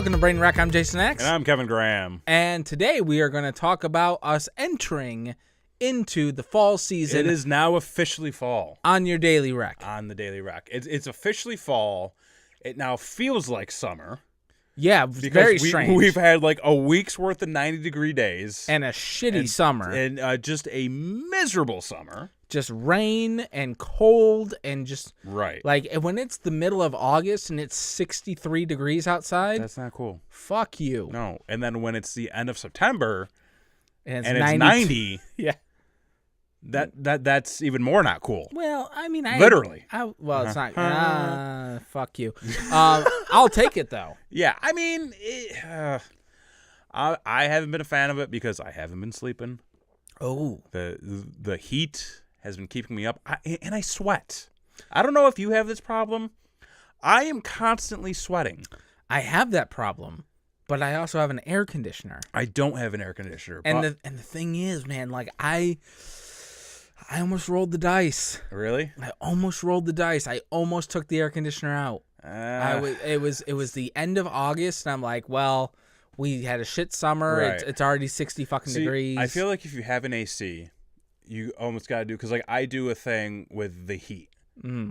Welcome to Brain Wreck. I'm Jason X. And I'm Kevin Graham. And today we are going to talk about us entering into the fall season. It is now officially fall. On your Daily Wreck. On the Daily Wreck. It's officially fall. It now feels like summer. Yeah, very strange. We've had like a week's worth of 90-degree days. And a shitty summer. And just a miserable summer. Just rain and cold and just... Right. Like, when it's the middle of August and it's 63 degrees outside... That's not cool. Fuck you. No. And then when it's the end of September and it's 90... Yeah. That's even more not cool. Well, I mean... Literally. It's not... fuck you. I'll take it, though. Yeah, I mean... I haven't been a fan of it because I haven't been sleeping. Oh. The heat has been keeping me up, and I sweat. I don't know if you have this problem. I am constantly sweating. I have that problem, but I also have an air conditioner. I don't have an air conditioner. And the thing is, man, like I almost rolled the dice. Really? I almost rolled the dice. I almost took the air conditioner out. It was the end of August, and I'm like, well, we had a shit summer. Right. It's already 60 fucking degrees. I feel like if you have an AC, you almost got to do, because like I do a thing with the heat.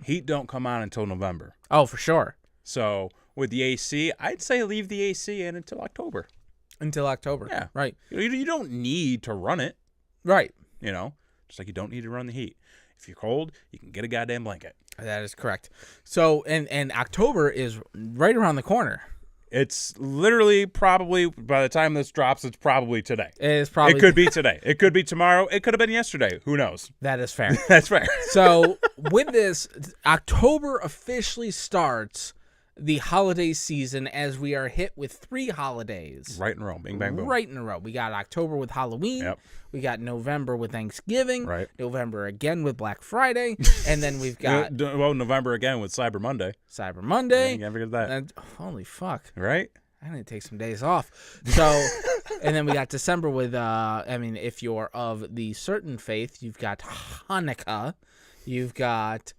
Heat don't come on until November. Oh, for sure. So with the AC, I'd say leave the AC in until October. Until October. Yeah. Right. You don't need to run it. Right. You know, just like you don't need to run the heat. If you're cold, you can get a goddamn blanket. That is correct. So, and October is right around the corner. It's literally probably, by the time this drops, it's probably today. It could be today. It could be tomorrow. It could have been yesterday. Who knows? That is fair. That's fair. So with this, October officially starts the holiday season as we are hit with 3 holidays. Right in a row. Bing, bang, boom. Right in a row. We got October with Halloween. Yep. We got November with Thanksgiving. Right. November again with Black Friday. And then we've got... November again with Cyber Monday. Cyber Monday. You can't forget that. And, holy fuck. Right? I need to take some days off. So, and then we got December with, if you're of the certain faith, you've got Hanukkah. You've got...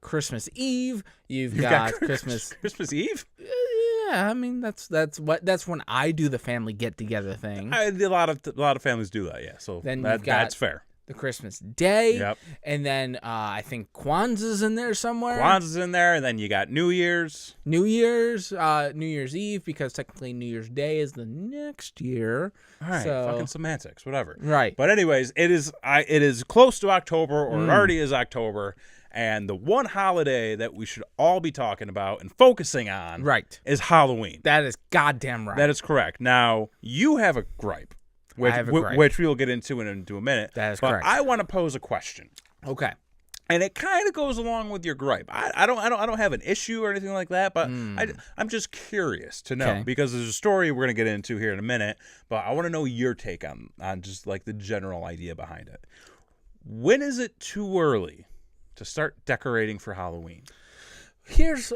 Christmas Eve. You've got Christmas Christmas Eve. Yeah, I mean that's when I do the family get together thing. A lot of families do that. Yeah, so then that's fair. The Christmas Day. Yep. And then I think Kwanzaa's in there somewhere. Kwanzaa's in there, and then you got New Year's. New Year's Eve, because technically New Year's Day is the next year. All right, so, fucking semantics, whatever. Right. But anyways, it is close to October, or it already is October. And the one holiday that we should all be talking about and focusing on is Halloween. That is goddamn right. That is correct. Now, you have a gripe, which we will get into in a minute. That is correct. I want to pose a question. Okay. And it kind of goes along with your gripe. I don't have an issue or anything like that, but I'm just curious to know, because there's a story we're going to get into here in a minute, but I want to know your take on just like the general idea behind it. When is it too early to start decorating for Halloween? Here's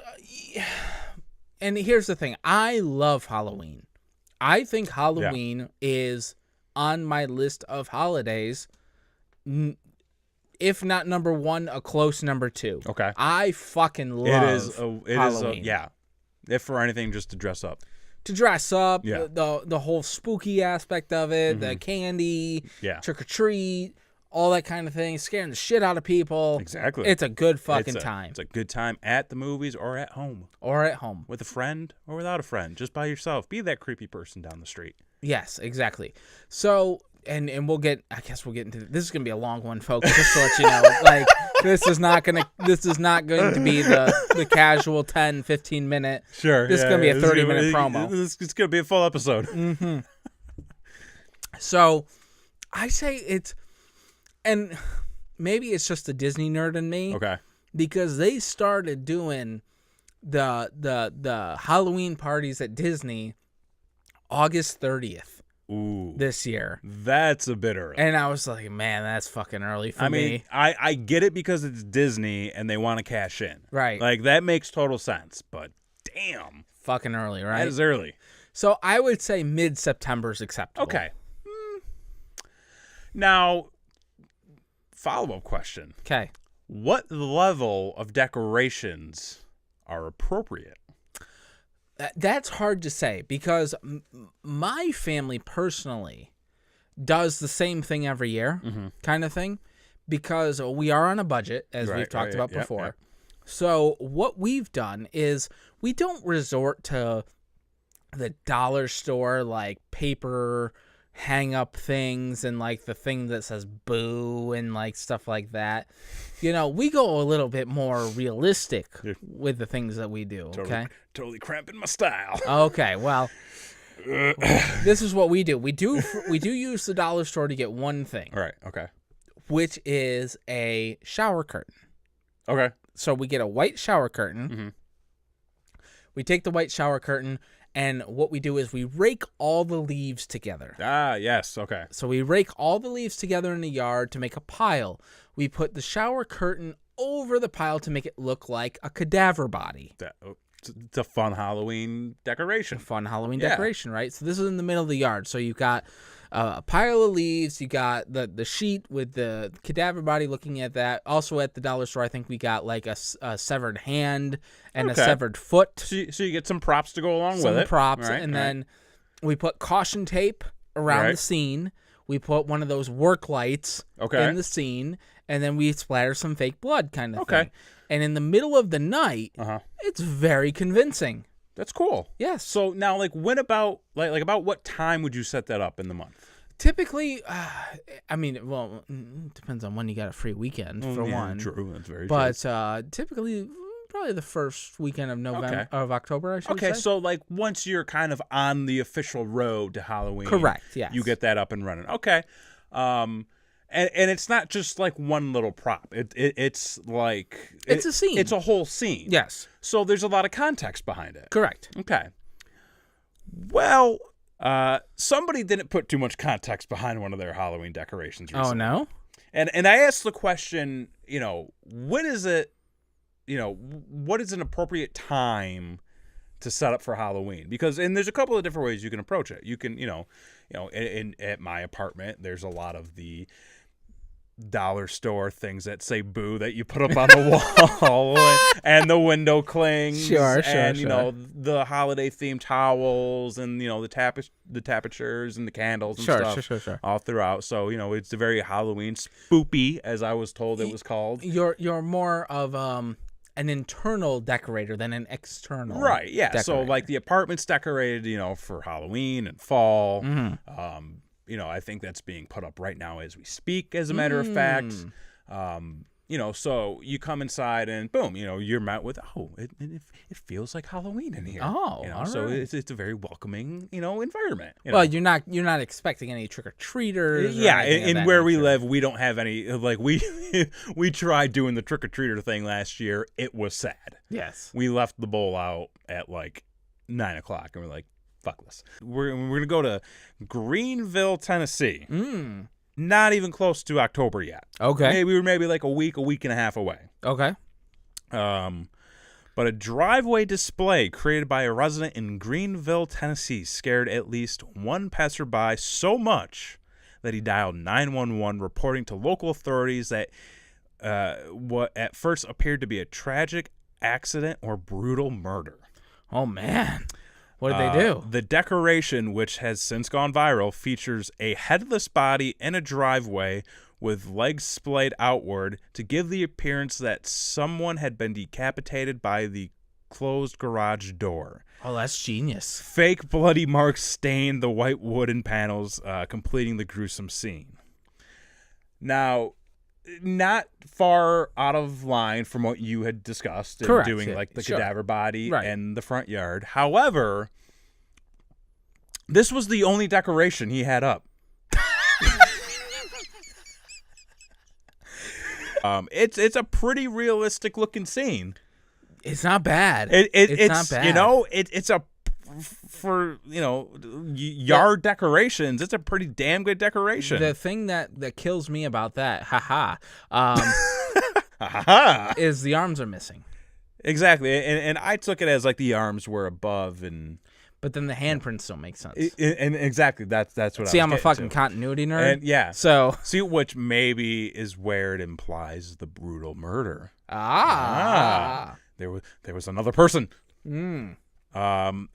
the thing. I love Halloween. I think Halloween is on my list of holidays, if not number 1, a close number 2. Okay. I fucking love Halloween. Yeah. If for anything, just to dress up. To dress up, yeah. the whole spooky aspect of it, the candy, trick or treat, all that kind of thing, scaring the shit out of people. Exactly. It's a good fucking time. It's a good time at the movies or at home. With a friend or without a friend. Just by yourself. Be that creepy person down the street. Yes, exactly. So, and we'll get into this. Is going to be a long one, folks, just to let you know. Like, this is not going to be the casual 10, 15 minute. Sure. This is going to be a 30-minute promo. It's going to be a full episode. Mm-hmm. So, I say it's... And maybe it's just the Disney nerd in me. Okay. Because they started doing the Halloween parties at Disney August 30th. Ooh. This year. That's a bit early. And I was like, man, that's fucking early for me. I get it because it's Disney and they want to cash in. Right. Like, that makes total sense. But damn. Fucking early, right? That is early. So I would say mid-September is acceptable. Okay. Now, follow-up question. Okay. What level of decorations are appropriate? That's hard to say because my family personally does the same thing every year, kind of thing, because we are on a budget, as we've talked about before. Yep. So what we've done is we don't resort to the dollar store, like paper hang up things and like the thing that says boo and like stuff like that. You know, we go a little bit more realistic with the things that we do. Okay. Totally cramping my style. Okay. Well, this is what we do. We do use the dollar store to get one thing. All right. Okay. Which is a shower curtain. Okay. So we get a white shower curtain. Mm-hmm. We take the white shower curtain, and what we do is we rake all the leaves together. Ah, yes. Okay. So we rake all the leaves together in the yard to make a pile. We put the shower curtain over the pile to make it look like a cadaver body. It's a fun Halloween decoration. Decoration, right? So this is in the middle of the yard. So you've got a pile of leaves. You got the sheet with the cadaver body looking at that. Also at the dollar store, I think we got like a severed hand and a severed foot. So you get some props to go along with it. Some props. Right, and then we put caution tape around the scene. We put one of those work lights in the scene. And then we splatter some fake blood kind of thing. And in the middle of the night, it's very convincing. That's cool. Yes. So now, like, when about about what time would you set that up in the month? Typically, I mean, well, it depends on when you got a free weekend for one. True, that's very true. But typically, probably the first weekend of November of October, I should say. Okay, so like once you're kind of on the official road to Halloween, correct? Yes. You get that up and running. Okay. And it's not just like one little prop. It's like it's a scene. It's a whole scene. Yes. So there's a lot of context behind it. Correct. Okay. Well, somebody didn't put too much context behind one of their Halloween decorations recently. Oh no. And I asked the question, when is it, what is an appropriate time to set up for Halloween? Because there's a couple of different ways you can approach it. You can, at my apartment, there's a lot of the dollar store things that say boo that you put up on the wall and the window clings sure the holiday themed towels and the tapestries and the candles and stuff all throughout. So it's a very Halloween spoopy, as I was told it was called. You're more of an internal decorator than an external right decorator. So like the apartment's decorated for Halloween and fall. I think that's being put up right now as we speak, as a matter of fact. So you come inside and boom, you're met with, it feels like Halloween in here. Oh, so right. It's a very welcoming, environment. Well, you're not expecting any trick-or-treaters. Yeah, and where we live, we don't have any, like we tried doing the trick-or-treater thing last year. It was sad. Yes. We left the bowl out at like 9 o'clock and we're like, fuck this. We're going to go to Greenville, Tennessee. Not even close to October yet. Okay. We were maybe like a week and a half away. Okay. But a driveway display created by a resident in Greenville, Tennessee scared at least one passerby so much that he dialed 911, reporting to local authorities that what at first appeared to be a tragic accident or brutal murder. Oh, man. What did they do? The decoration, which has since gone viral, features a headless body in a driveway with legs splayed outward to give the appearance that someone had been decapitated by the closed garage door. Oh, that's genius. Fake bloody marks stained the white wooden panels, completing the gruesome scene. Now, not far out of line from what you had discussed in doing like the cadaver body and the front yard. However, this was the only decoration he had up. It's a pretty realistic looking scene. It's not bad. It's not bad. It's a for yard decorations. It's a pretty damn good decoration. The thing that kills me about that, is the arms are missing. Exactly, and I took it as like the arms were above and. But then the handprints don't make sense. And exactly, that's what. See, I'm a fucking continuity nerd. And yeah, so see, which maybe is where it implies the brutal murder. There was another person.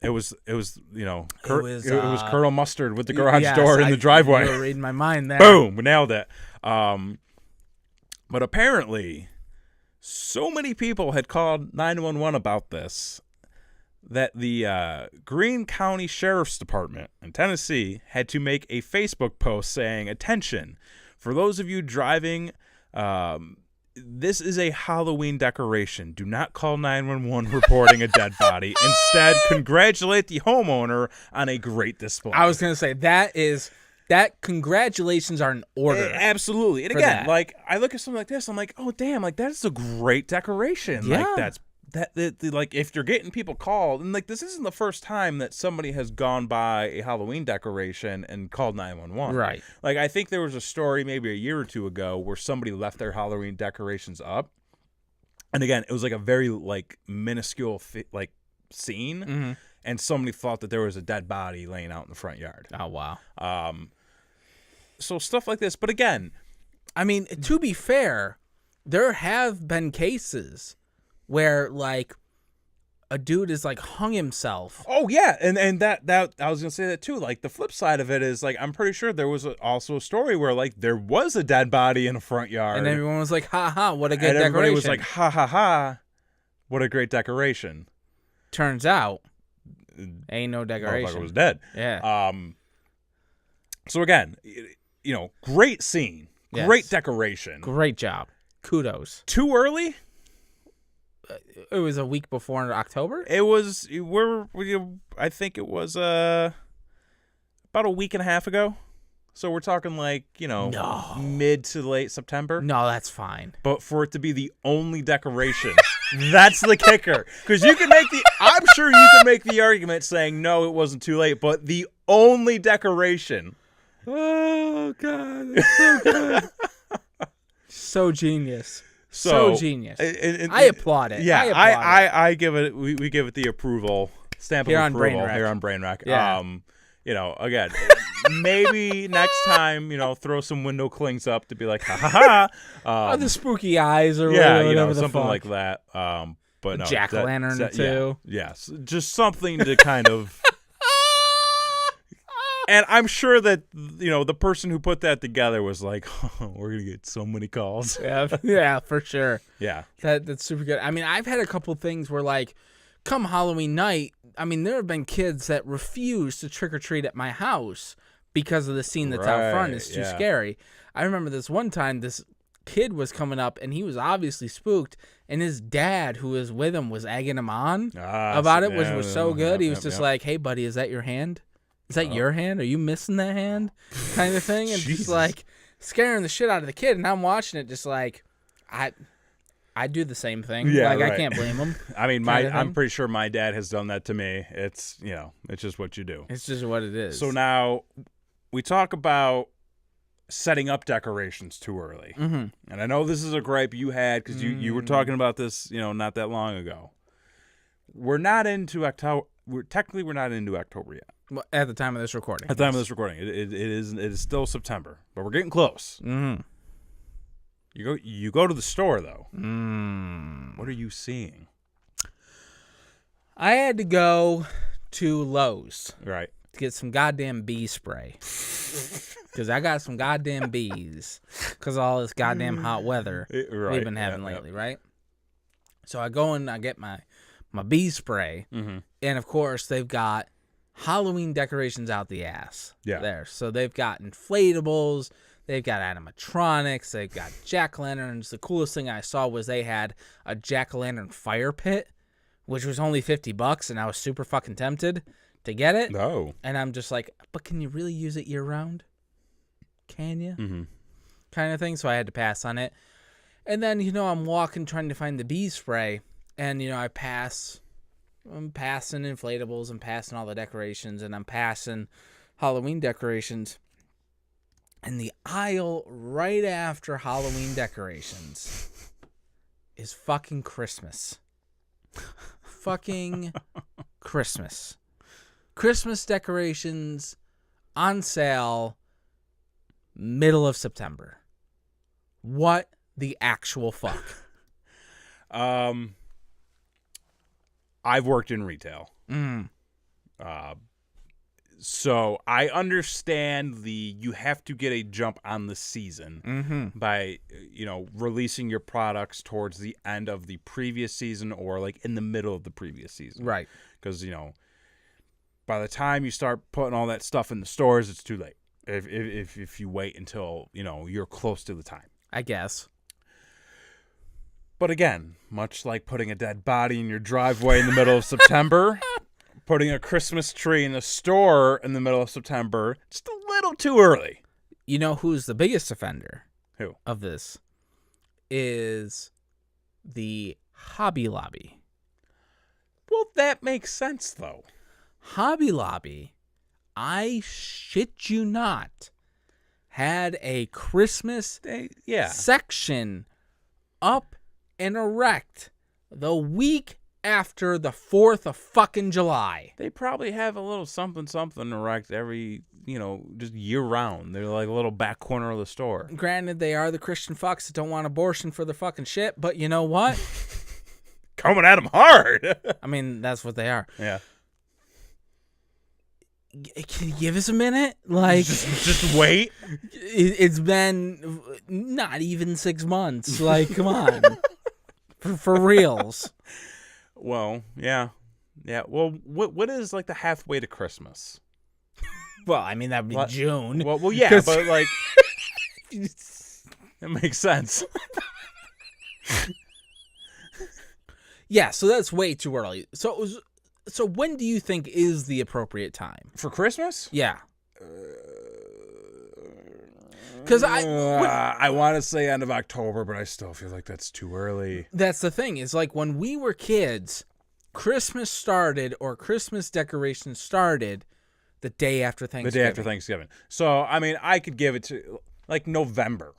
It was it was Colonel Mustard with the garage yes, door in the driveway. You were reading my mind there. Boom, we nailed it. But apparently, so many people had called 911 about this that the Greene County Sheriff's Department in Tennessee had to make a Facebook post saying, "Attention, for those of you driving, this is a Halloween decoration. Do not call 911 reporting a dead body. Instead, congratulate the homeowner on a great display." I was going to say, that congratulations are in order. Absolutely. And again, like, I look at something like this, I'm like, oh, damn, like, that's a great decoration. Yeah. Like, like, if you're getting people called, and, like, this isn't the first time that somebody has gone by a Halloween decoration and called 911. Right. Like, I think there was a story maybe a year or two ago where somebody left their Halloween decorations up. And again, it was, like, a very, like, minuscule, scene. Mm-hmm. And somebody thought that there was a dead body laying out in the front yard. Oh, wow. So stuff like this. But again, I mean, to be fair, there have been cases where, like, a dude is, like, hung himself. Oh, yeah. And that I was going to say that, too. Like, the flip side of it is, like, I'm pretty sure there was also a story where, like, there was a dead body in a front yard. And everyone was like, ha ha, what a good and decoration. everybody was like, ha ha ha, what a great decoration. Turns out, ain't no decoration. Motherfucker was dead. Yeah. So, again, great scene. Yes. Great decoration. Great job. Kudos. Too early? It was a week before October? It was, I think it was about a week and a half ago. So we're talking like, mid to late September. No, that's fine. But for it to be the only decoration, that's the kicker. Because I'm sure you can make the argument saying, no, it wasn't too late, but the only decoration. Oh, God. It's so good. So genius. So genius. I applaud it. Yeah, I give it. We give it the approval stamp here of on approval Brainwreck. here on Brainwreck. Yeah. Again, maybe next time, throw some window clings up to be like, ha ha ha. the spooky eyes or yeah, whatever something the fuck. like that. But no, jack-o'-lantern too. Yes, just something to kind of. And I'm sure that, the person who put that together was like, oh, we're going to get so many calls. Yeah, for sure. Yeah. That's super good. I mean, I've had a couple things where, like, come Halloween night, I mean, there have been kids that refuse to trick-or-treat at my house because of the scene that's out front. It's too scary. I remember this one time, this kid was coming up, and he was obviously spooked, and his dad, who was with him, was egging him on about it, which was so good. He was just like, hey, buddy, is that your hand? Is that your hand? Are you missing that hand? Kind of thing. And just like scaring the shit out of the kid. And I'm watching it just like, I do the same thing. Yeah, like, right. I can't blame him. I mean, I'm pretty sure my dad has done that to me. It's, it's just what you do. It's just what it is. So now we talk about setting up decorations too early. Mm-hmm. And I know this is a gripe you had because you were talking about this, not that long ago. We're not into October. We're not into October yet. At the time of this recording. At the time of this recording, it is still September, but we're getting close. Mm-hmm. You go to the store though. Mm. What are you seeing? I had to go to Lowe's, right, to get some goddamn bee spray because I got some goddamn bees because of all this goddamn hot weather we've been having lately, right? So I go and I get my bee spray, and of course they've got Halloween decorations out the ass there. So they've got inflatables, they've got animatronics, they've got jack-o'-lanterns. The coolest thing I saw was they had a jack-o'-lantern fire pit, which was only $50, and I was super fucking tempted to get it. No. And I'm just like, but can you really use it year-round? Can you? Mm-hmm. Kind of thing. So I had to pass on it. And then, I'm walking trying to find the bee spray, and, I'm passing inflatables, I'm passing all the decorations, and I'm passing Halloween decorations. And the aisle right after Halloween decorations is fucking Christmas. Fucking Christmas. Christmas decorations on sale middle of September. What the actual fuck? I've worked in retail. So I understand you have to get a jump on the season by, releasing your products towards the end of the previous season or like in the middle of the previous season. Right. Because, by the time you start putting all that stuff in the stores, it's too late. If you wait until, you're close to the time. I guess. But again, much like putting a dead body in your driveway in the middle of September, putting a Christmas tree in the store in the middle of September, just a little too early. You know who's the biggest offender? Who? Of this is the Hobby Lobby. Well, that makes sense, though. Hobby Lobby, I shit you not, had a Christmas section up and erect the week after the 4th of fucking July. They probably have a little something erect every, just year round. They're like a little back corner of the store. Granted, they are the Christian fucks that don't want abortion for their fucking shit, but you know what? Coming at them hard. I mean, that's what they are. Yeah. Can you give us a minute? Like, just wait. It's been not even 6 months. Like, come on. For reals. Well, yeah. Well, what is like the halfway to Christmas? Well, I mean that would be June. Well, yeah, but like, it makes sense. Yeah, so that's way too early. So when do you think is the appropriate time for Christmas? Yeah. Because I want to say end of October, but I still feel like that's too early. That's the thing. Is like when we were kids, Christmas started or Christmas decorations started the day after Thanksgiving. The day after Thanksgiving. So, I mean, I could give it to like November.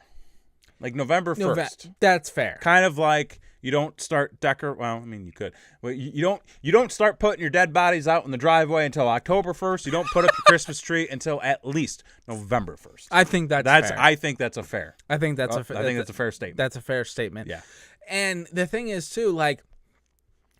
Like November 1st. That's fair. Kind of like you don't start well, I mean, you could. Well, you don't start putting your dead bodies out in the driveway until October 1st. You don't put up your Christmas tree until at least November 1st. I think that's fair. I think that's a fair. I think that's I think that's a fair statement. That's a fair statement. Yeah. And the thing is too, like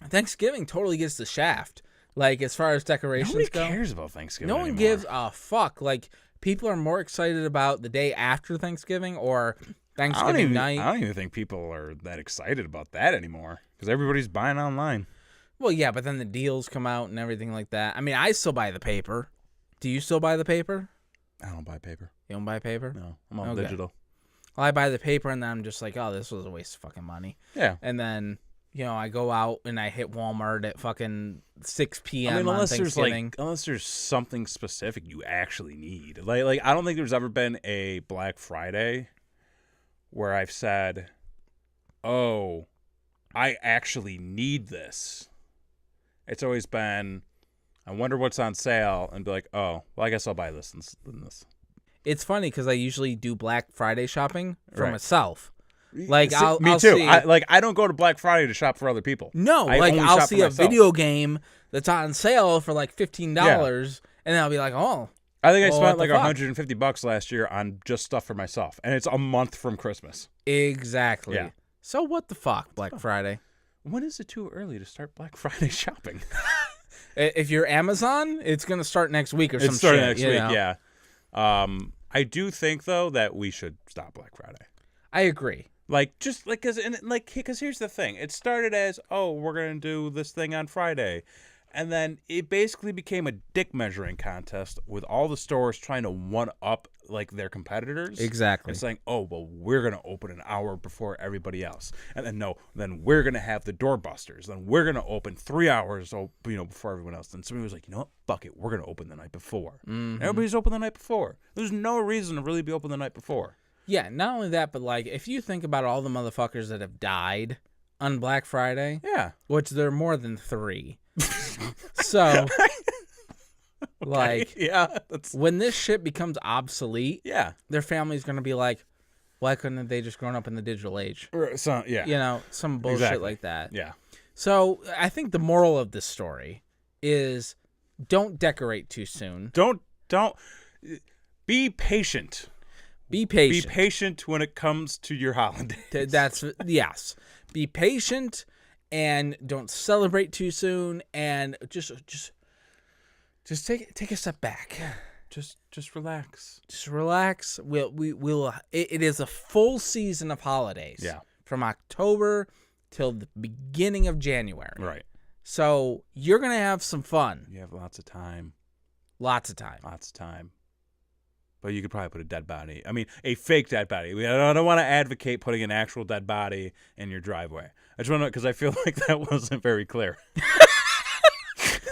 Thanksgiving totally gets the shaft. Like as far as decorations go. Nobody cares about Thanksgiving No one anymore. gives a fuck. Like people are more excited about the day after Thanksgiving or Thanksgiving night. I don't even think people are that excited about that anymore because everybody's buying online. Well, yeah, but then the deals come out and everything like that. I mean, I still buy the paper. Do you still buy the paper? I don't buy paper. You don't buy paper? No, I'm all digital. Well, I buy the paper and then I'm just like, oh, this was a waste of fucking money. Yeah. And then, I go out and I hit Walmart at fucking 6 p.m. I mean, on Thanksgiving. unless there's something specific you actually need. Like I don't think there's ever been a Black Friday where I've said, oh, I actually need this. It's always been, I wonder what's on sale, and be like, oh, well, I guess I'll buy this and this. It's funny because I usually do Black Friday shopping for Right. myself. Like Me I'll too. See, I don't go to Black Friday to shop for other people. No, I'll see a video game that's on sale for like $15, and then I'll be like, oh. I think I spent like $150 last year on just stuff for myself, and it's a month from Christmas. Exactly. Yeah. So what the fuck, Black Friday? When is it too early to start Black Friday shopping? If you're Amazon, it's gonna start next week or some shit. It's starting next week, yeah. I do think though that we should stop Black Friday. I agree. Because here's the thing. It started as, oh, we're gonna do this thing on Friday. And then it basically became a dick measuring contest with all the stores trying to one-up like their competitors. Exactly. And saying, oh, well, we're going to open an hour before everybody else. And then we're going to have the doorbusters. Then we're going to open 3 hours before everyone else. Then somebody was like, you know what? Fuck it. We're going to open the night before. Mm-hmm. Everybody's open the night before. There's no reason to really be open the night before. Yeah, not only that, but like if you think about all the motherfuckers that have died on Black Friday, which there are more than 3. So, when this shit becomes obsolete, their family's gonna be like, why couldn't they just grown up in the digital age? So, some bullshit like that. Yeah. So I think the moral of this story is, don't decorate too soon. Don't be patient. Be patient. Be patient when it comes to your holidays. Yes. Be patient. and don't celebrate too soon, and just take a step back. Just relax. Just relax. We'll. It is a full season of holidays. Yeah. From October till the beginning of January. Right. So you're gonna have some fun. You have lots of time. Lots of time. But you could probably put a dead body. I mean, a fake dead body. I don't want to advocate putting an actual dead body in your driveway. I just want to, because I feel like that wasn't very clear.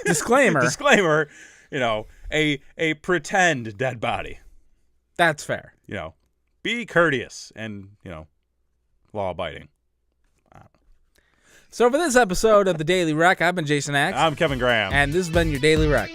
Disclaimer. A pretend dead body. That's fair. Be courteous and, law-abiding. So for this episode of the Daily Rec, I've been Jason Axe. I'm Kevin Graham. And this has been your Daily Rec.